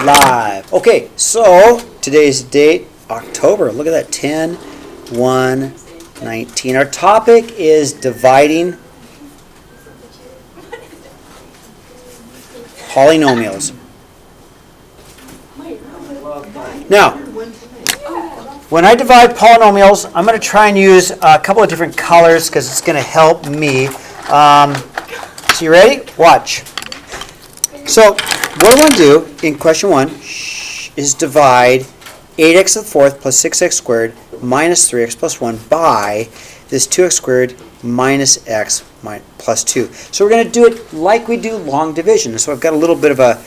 live. Okay, so today's date, October. Look at that, 10/1/19. Our topic is dividing polynomials. Now, when I divide polynomials, I'm going to try and use a couple of different colors because it's going to help me. So you ready? Watch. So what I want to do in question 1 is divide 8x to the 4th plus 6x squared minus 3x plus 1 by this 2x squared minus x plus 2. So we're going to do it like we do long division. So I've got a little bit of a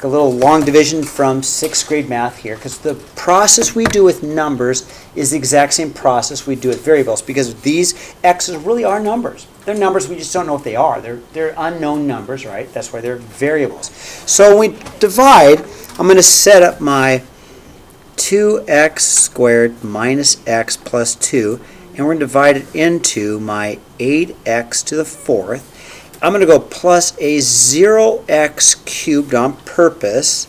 little long division from 6th grade math here, because the process we do with numbers is the exact same process we do with variables, because these x's really are numbers. They're numbers, we just don't know what they are. They're unknown numbers, right? That's why they're variables. So when we divide, I'm going to set up my 2x squared minus x plus 2, and we're going to divide it into my 8x to the 4th. I'm going to go plus a 0x cubed on purpose,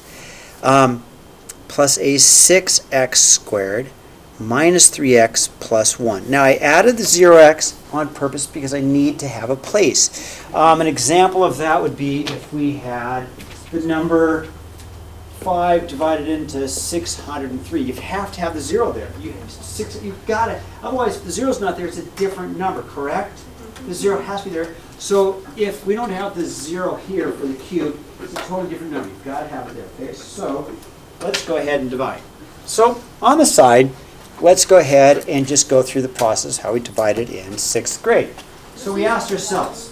plus a 6x squared minus 3x plus 1. Now I added the 0x on purpose because I need to have a place. An example of that would be if we had the number 5 divided into 603. You have to have the 0 there. You've got it. Otherwise, if the 0 is not there, it's a different number, correct? The 0 has to be there. So if we don't have the 0 here for the cube, it's a totally different number. You've got to have it there. Okay, so let's go ahead and divide. So on the side, let's go ahead and just go through the process how we divided in 6th grade. So we asked ourselves,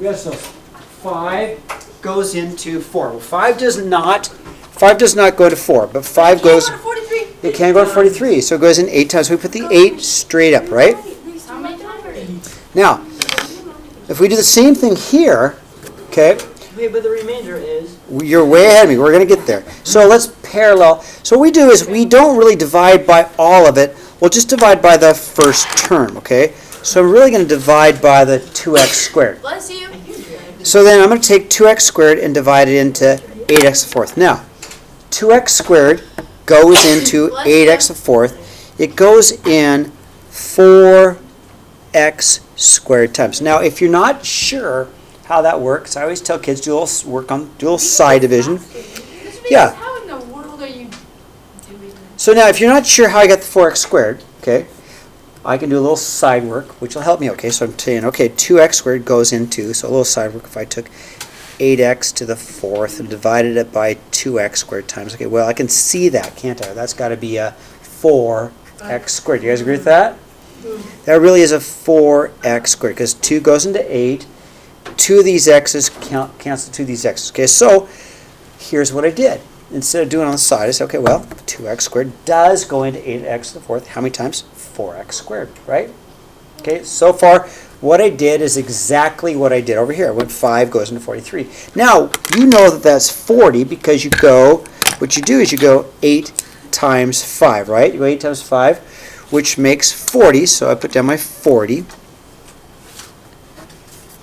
5 goes into 4. Well, 5 does not go to 4, but 5 goes. It can go to 43, so it goes in 8 times. We put the 8 straight up, right? Now, if we do the same thing here, okay? Wait, but the remainder is? You're way ahead of me. We're going to get there. So let's parallel. So what we do is we don't really divide by all of it. We'll just divide by the first term, okay? So I'm really going to divide by the 2x squared. Bless you. So then I'm going to take 2x squared and divide it into 8x to the 4th. Now, 2x squared goes into 8x to the 4th. It goes in 4x squared times. Now, if you're not sure how that works, I always tell kids do a little side division. Yeah. How in the world are you doing this? So now, if you're not sure how I got the 4x squared, okay, I can do a little side work, which will help me. Okay, so I'm saying, okay, 2x squared goes into, so a little side work. If I took 8x to the 4th and divided it by 2x squared times, okay, well, I can see that, can't I? That's got to be a 4x squared. You guys agree with that? That really is a 4x squared, because 2 goes into 8. 2 of these x's cancel 2 of these x's. Okay, so here's what I did. Instead of doing it on the side, I said, okay, well, 2x squared does go into 8x to the 4th. How many times? 4x squared, right? Okay, so far, what I did is exactly what I did over here. When 5 goes into 43. Now, you know that that's 40 because what you do is you go 8 times 5, right? You go 8 times 5, which makes 40, so I put down my 40.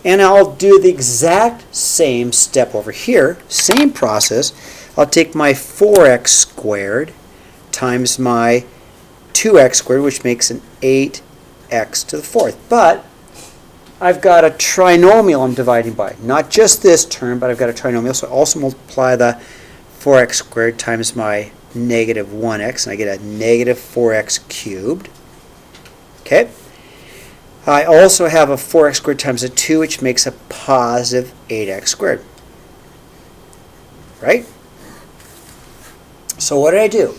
And I'll do the exact same step over here, same process. I'll take my 4x squared times my 2x squared, which makes an 8x to the 4th. But I've got a trinomial I'm dividing by. Not just this term, but I've got a trinomial, so I also multiply the 4x squared times my negative 1x, and I get a negative 4x cubed. Okay. I also have a 4x squared times a 2, which makes a positive 8x squared. Right? So what did I do?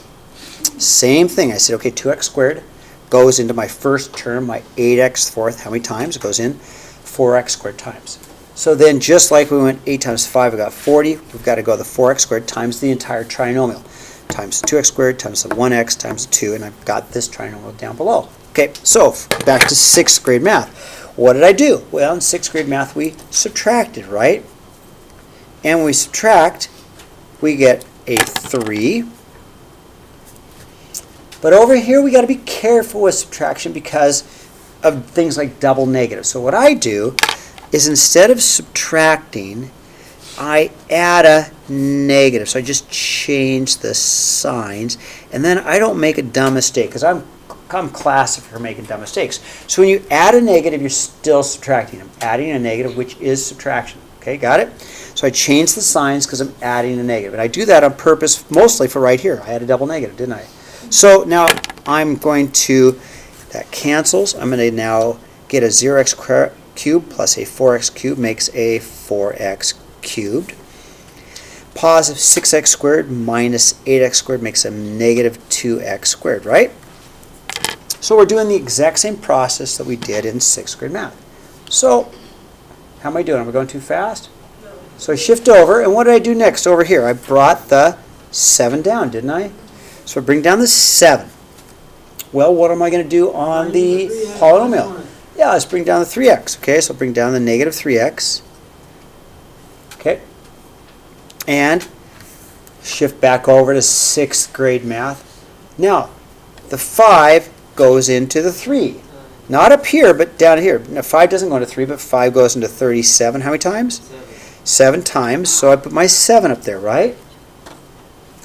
Same thing. I said, okay, 2x squared goes into my first term, my 8x to the 4th. How many times? It goes in 4x squared times. So then just like we went 8 times 5, we got 40. We've got to go the 4x squared times the entire trinomial. Times the 2x squared times the 1x times the 2, and I've got this trinomial down below. Okay, so back to 6th grade math. What did I do? Well, in 6th grade math, we subtracted, right? And when we subtract, we get a 3. But over here, we got to be careful with subtraction because of things like double negatives. So what I do is instead of subtracting I add a negative. So I just change the signs, and then I don't make a dumb mistake because I'm classic for making dumb mistakes. So when you add a negative, you're still subtracting. I'm adding a negative, which is subtraction. Okay, got it? So I change the signs because I'm adding a negative. And I do that on purpose, mostly for right here. I had a double negative, didn't I? So now I'm going to, that cancels. I'm going to now get a 0x cubed plus a 4x cubed makes a 4x cubed. Positive 6x squared minus 8x squared makes a negative 2x squared, right? So we're doing the exact same process that we did in 6th grade math. So how am I doing? Am I going too fast? No. So I shift over, and what did I do next over here? I brought the 7 down, didn't I? So I bring down the 7. Well, what am I going to do on the polynomial? Yeah, let's bring down the 3x. Okay, so I'll bring down the negative 3x. Okay. And shift back over to 6th grade math. Now, the 5 goes into the 3. Not up here, but down here. Now, 5 doesn't go into 3, but 5 goes into 37. How many times? 7 times. So I put my 7 up there, right?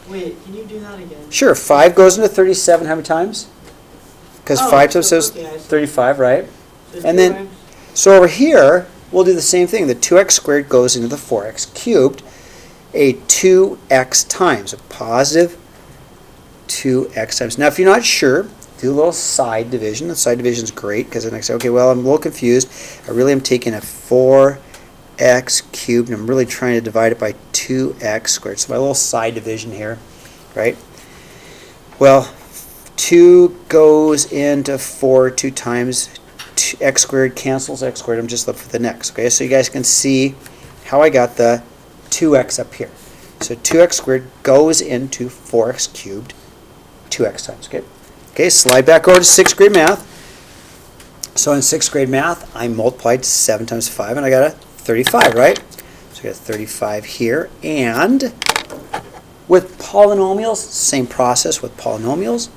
Wait, can you do that again? Sure. 5 goes into 37 how many times? Because 5 times is okay, I see. 35, right? So And then, so over here, we'll do the same thing. The 2x squared goes into the 4x cubed. A 2x times, a positive 2x times. Now, if you're not sure, do a little side division. The side division is great because then I say, okay, well, I'm a little confused. I really am taking a 4x cubed, and I'm really trying to divide it by 2x squared. So my little side division here, right? Well, 2 goes into 4 2 times. X squared cancels x squared. I'm just left with the next. Okay, so you guys can see how I got the 2x up here. So 2x squared goes into 4x cubed 2x times. Okay. Okay, slide back over to 6th grade math. So in 6th grade math, I multiplied 7 times 5, and I got a 35, right? So I got 35 here. And with polynomials, same process with polynomials.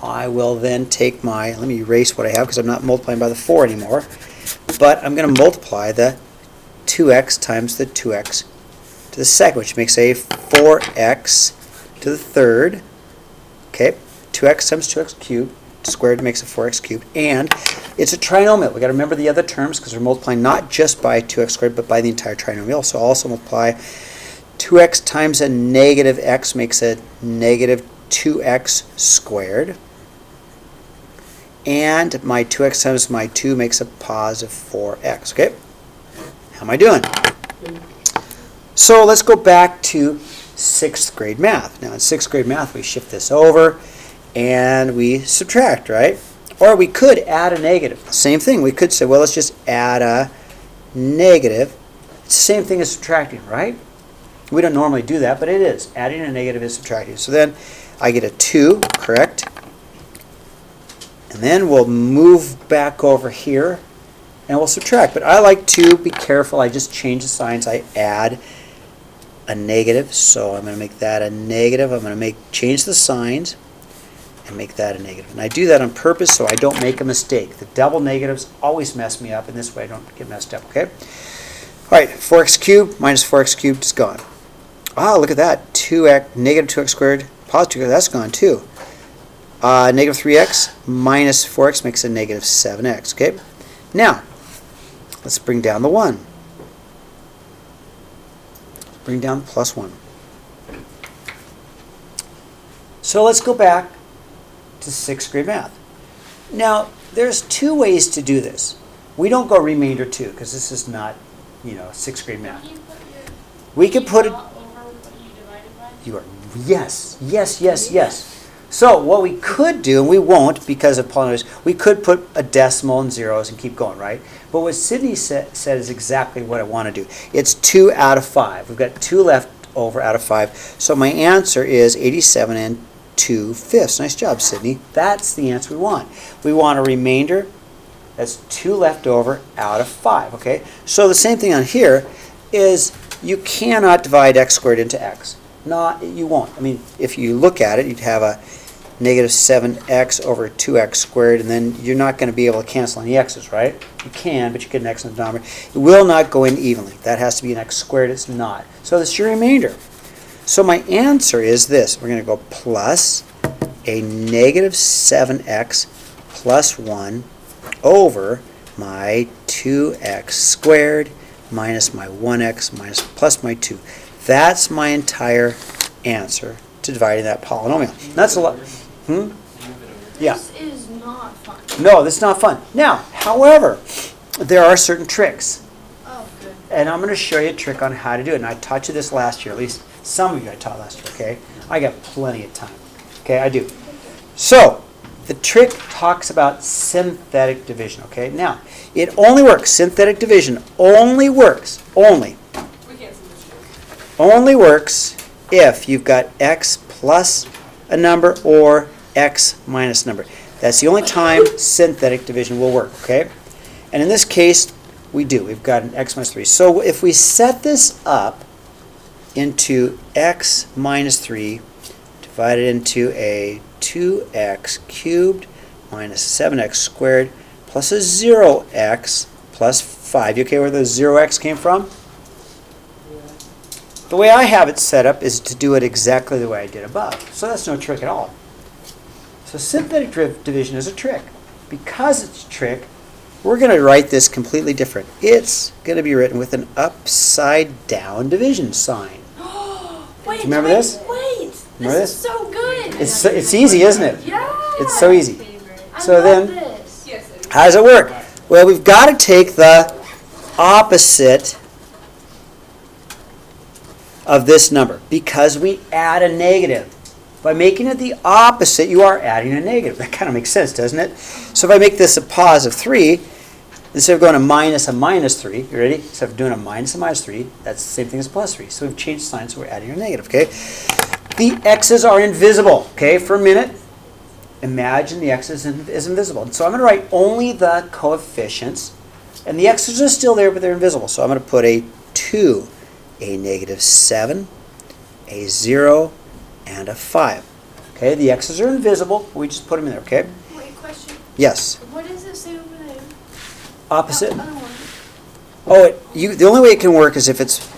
I will then take my, let me erase what I have because I'm not multiplying by the 4 anymore. But I'm going to multiply the 2x times the 2x to the second, which makes a 4x to the third. Okay, 2x times 2x cubed squared makes a 4x cubed. And it's a trinomial. We've got to remember the other terms because we're multiplying not just by 2x squared, but by the entire trinomial. So I'll also multiply 2x times a negative x makes a negative 2x squared. And my 2x times my 2 makes a positive 4x. Okay? How am I doing? So let's go back to 6th grade math. Now in 6th grade math, we shift this over and we subtract, right? Or we could add a negative. Same thing. We could say, well, let's just add a negative. It's the same thing as subtracting, right? We don't normally do that, but it is. Adding a negative is subtracting. So then I get a 2, correct? And then we'll move back over here and we'll subtract. But I like to be careful. I just change the signs. I add a negative. So I'm going to make that a negative. I'm going to change the signs and make that a negative. And I do that on purpose so I don't make a mistake. The double negatives always mess me up, and this way I don't get messed up, okay? All right, 4x cubed minus 4x cubed is gone. Ah, look at that. 2x, negative 2x squared, positive 2x, that's gone too. Negative 3x minus 4x makes a negative 7x, okay? Now, let's bring down the 1. Bring down the plus 1. So let's go back to 6th grade math. Now, there's 2 ways to do this. We don't go remainder 2 because this is not, 6th grade math. We could put it. You are yes. So what we could do, and we won't because of polynomials, we could put a decimal and zeros and keep going, right? But what Sydney said is exactly what I want to do. It's 2 out of 5. We've got 2 left over out of 5. So my answer is 87 and 2/5. Nice job, Sydney. That's the answer we want. We want a remainder. That's 2 left over out of 5, okay? So the same thing on here is you cannot divide x squared into x. You won't. I mean, if you look at it, you'd have a negative 7x over 2x squared, and then you're not going to be able to cancel any x's, right? You can, but you get an x in the denominator. It will not go in evenly. That has to be an x squared. It's not. So this is your remainder. So my answer is this. We're going to go plus a negative 7x plus 1 over my 2x squared minus my 1x minus plus my 2. That's my entire answer to dividing that polynomial. That's a lot. Yeah. This is not fun. No, this is not fun. Now, however, there are certain tricks. Oh, good. And I'm going to show you a trick on how to do it. And I taught you this last year. At least some of you I taught last year, okay? I got plenty of time. Okay, I do. So, the trick talks about synthetic division, okay? Now, it only works, synthetic division only works, only works if you've got x plus a number or x minus a number. That's the only time synthetic division will work, okay? And in this case, we do. We've got an x minus 3. So if we set this up into x minus 3 divided into a 2x cubed minus 7x squared plus a 0x plus 5. You okay where the 0x came from? The way I have it set up is to do it exactly the way I did above. So that's no trick at all. So synthetic division is a trick. Because it's a trick, we're going to write this completely different. It's going to be written with an upside down division sign. Wait, Do you remember this? Wait, Remember this this? is so good. It's easy, isn't it? Yeah. It's so easy. I So love then, this. how does it work? Well, we've got to take the opposite of this number because we add a negative. By making it the opposite, you are adding a negative. That kind of makes sense, doesn't it? So if I make this a positive 3, instead of going a minus 3, you ready? Instead of doing a minus 3, that's the same thing as plus 3. So we've changed signs, so we're adding a negative, okay? The x's are invisible, okay? For a minute, imagine the x is invisible. So I'm going to write only the coefficients, and the x's are still there, but they're invisible. So I'm going to put a 2, a negative 7, a 0, and a 5. Okay, the x's are invisible. We just put them in there, okay? Wait, question. Yes. What does it say over there? Opposite. Other one. Oh, the only way it can work is if it's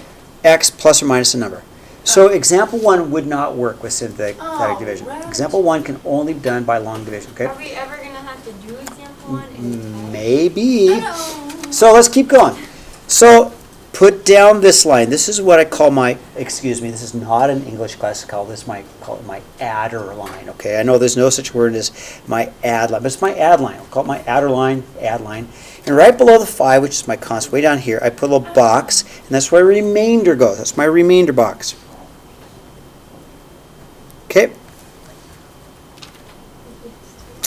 x plus or minus a number. So example 1 would not work with synthetic division. Right. Example 1 can only be done by long division, okay? Are we ever going to have to do example 1? Maybe. Hello. So let's keep going. So put down this line. This is what I call my, excuse me, this is not an English class. Call it my adder line, okay? I know there's no such word as my add line, but it's my add line. I'll call it my adder line, add line. And right below the 5, which is my constant, way down here, I put a little box, and that's where remainder goes. That's my remainder box. Okay?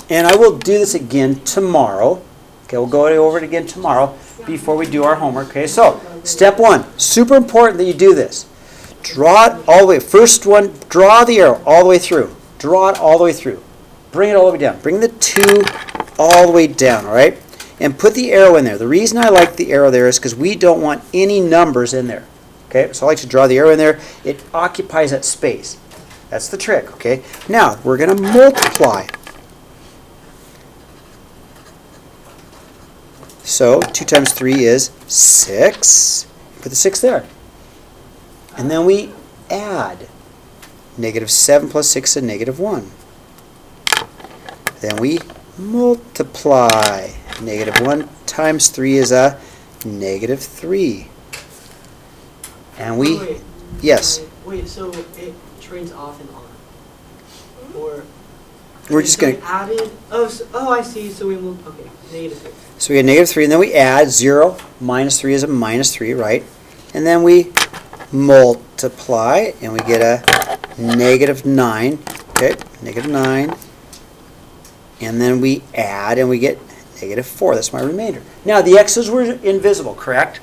And I will do this again tomorrow. Okay, we'll go over it again tomorrow before we do our homework. Okay, so step 1, super important that you do this. Draw it all the way. First one, draw the arrow all the way through. Draw it all the way through. Bring it all the way down. Bring the 2 all the way down, all right? And put the arrow in there. The reason I like the arrow there is because we don't want any numbers in there. Okay, so I like to draw the arrow in there. It occupies that space. That's the trick, okay? Now, we're going to multiply. So 2 times 3 is 6. Put the 6 there. And then we add. Negative 7 plus 6 is negative 1. Then we multiply. Negative 1 times 3 is a negative 3. And we, Wait, yes. Wait, so it trains off and on? Or We're just going to, added. Oh, I see. So we move. Okay, negative 3. so we get negative 3, and then we add 0. Minus 3 is a minus 3, right? And then we multiply, and we get a negative 9. Okay, negative 9. And then we add, and we get negative 4. That's my remainder. Now, the x's were invisible, correct?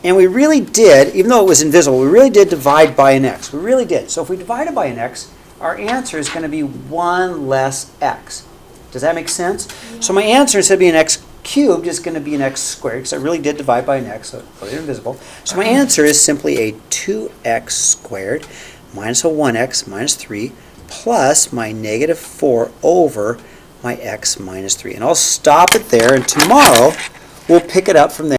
And we really did, even though it was invisible, we really did divide by an x. We really did. So if we divided by an x, our answer is going to be 1 less x. Does that make sense? So my answer, instead of being x cubed, is going to be an x squared, because I really did divide by an x, so put it invisible. So my answer is simply a 2x squared minus a 1x minus 3 plus my negative 4 over my x minus 3. And I'll stop it there, and tomorrow we'll pick it up from there.